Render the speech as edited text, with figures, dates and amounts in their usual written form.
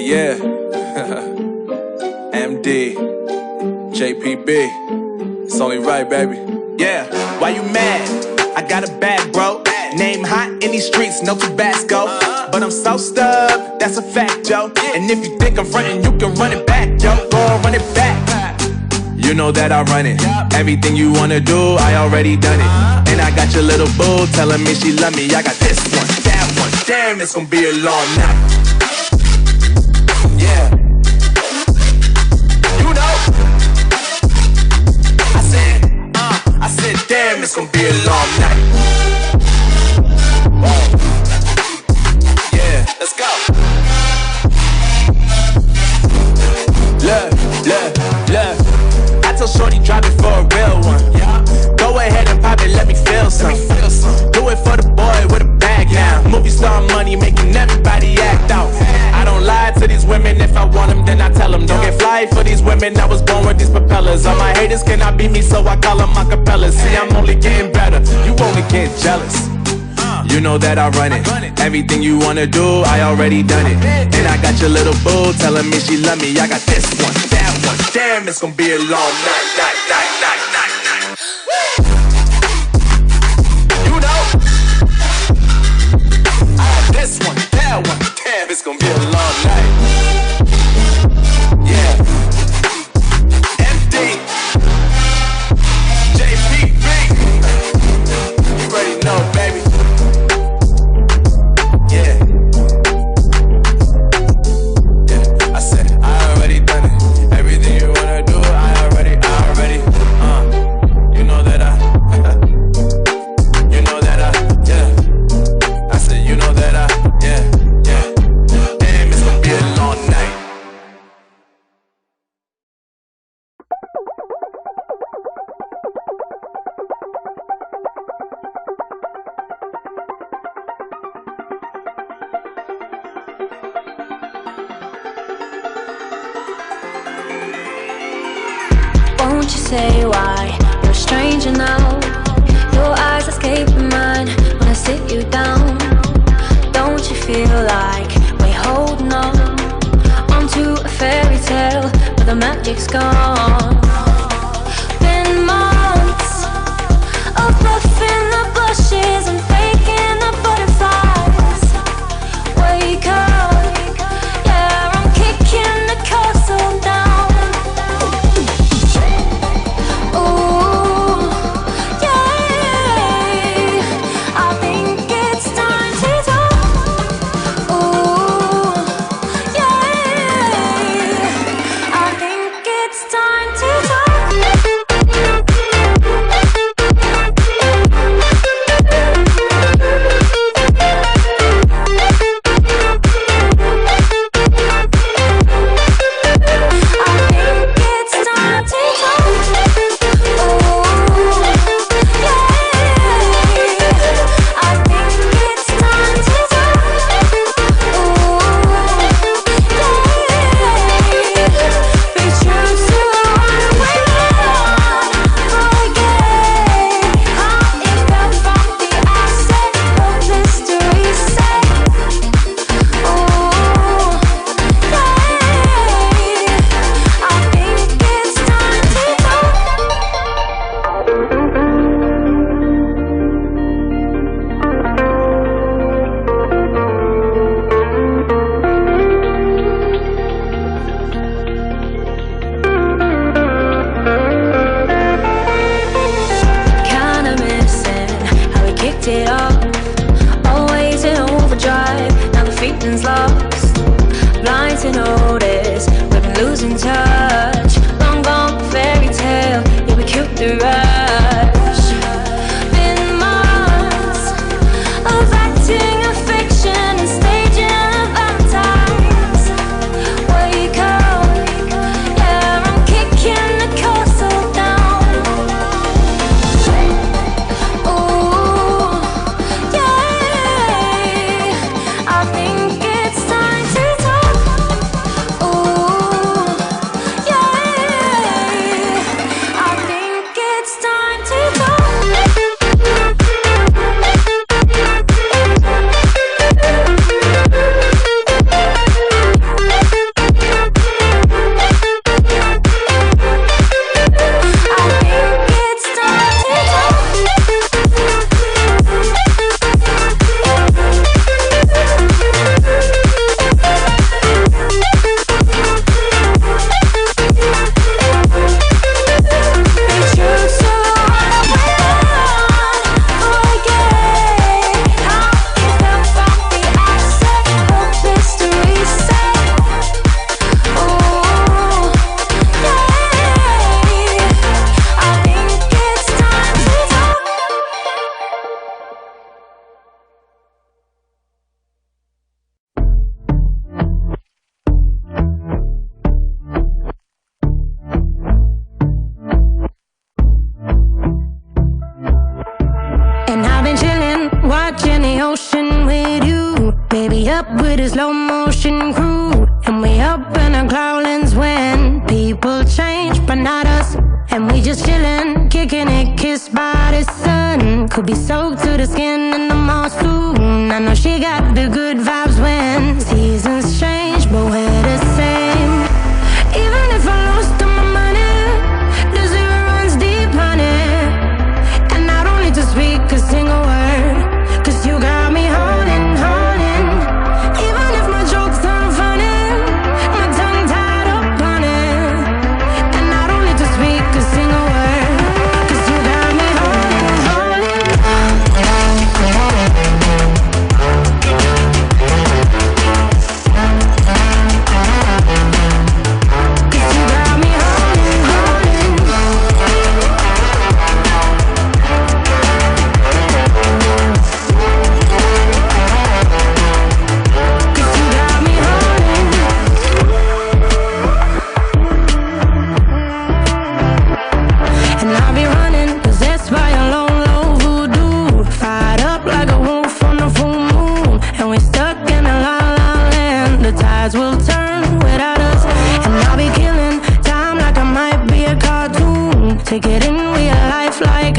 yeah. MD, JPB. It's only right, baby. Yeah, why you mad? I got a bag, bro. Name hot in these streets, no Tabasco. But I'm so stubbed, that's a fact, yo. And if you think I'm frontin', you can run it back, yo. Go on, run it back. You know that I run it. Everything you wanna do, I already done it. And I got your little boo telling me she love me. I got this one, that one. Damn, it's gonna be a long night. Yeah. You know. I said, damn, it's gonna be a long night. Yeah, let's go. Look. I told shorty drop it for a real one. Go ahead and pop it, let me feel some. Do it for the boy with a bag now. Movie star money making everybody act out. I don't lie to these women, if I want them then I tell them. Don't get fly for these women, I was born with these propellers. All my haters cannot beat me, so I call them acapellas. See, I'm only getting better, you only get jealous. You know that I run it. Everything you wanna do, I already done it. And I got your little boo telling me she love me. I got this one, that one. Damn, it's gonna be a long night. You know, I got this one, that one. Damn, it's gonna be a long night. Yeah. MD, JPB. You already know, baby. Won't you say why you're a stranger now? Your eyes escape mine when I sit you down. Don't you feel like we're holding on onto a fairy tale, but the magic's gone? Been months of bluffing the blushes and faking the butterflies. Wake up, yeah, I'm kicking the castle down. up with a slow motion crew, and we up in our growlings when people change, but not us. And we just chillin', kicking it, kissed by the sun. Could be soaked to the skin in the mall soon. I know she got the good vibes when seasons change, but we're the same. Even if I lost all my money, the zero runs deep, honey. And I don't need to speak a single word, 'cause you got me holding, holding. Even if my jokes aren't funny, my tongue tied up on it. And I don't need to speak a single word, 'cause you got me holding, holding. 'Cause you got me holding, holding. 'Cause you got me holding. And I'll be running, possessed by a low, low voodoo. Fired up like a wolf on a full moon. And we're stuck in a la la land. The tides will turn without us. And I'll be killing time like I might be a cartoon. Take it in, we a life like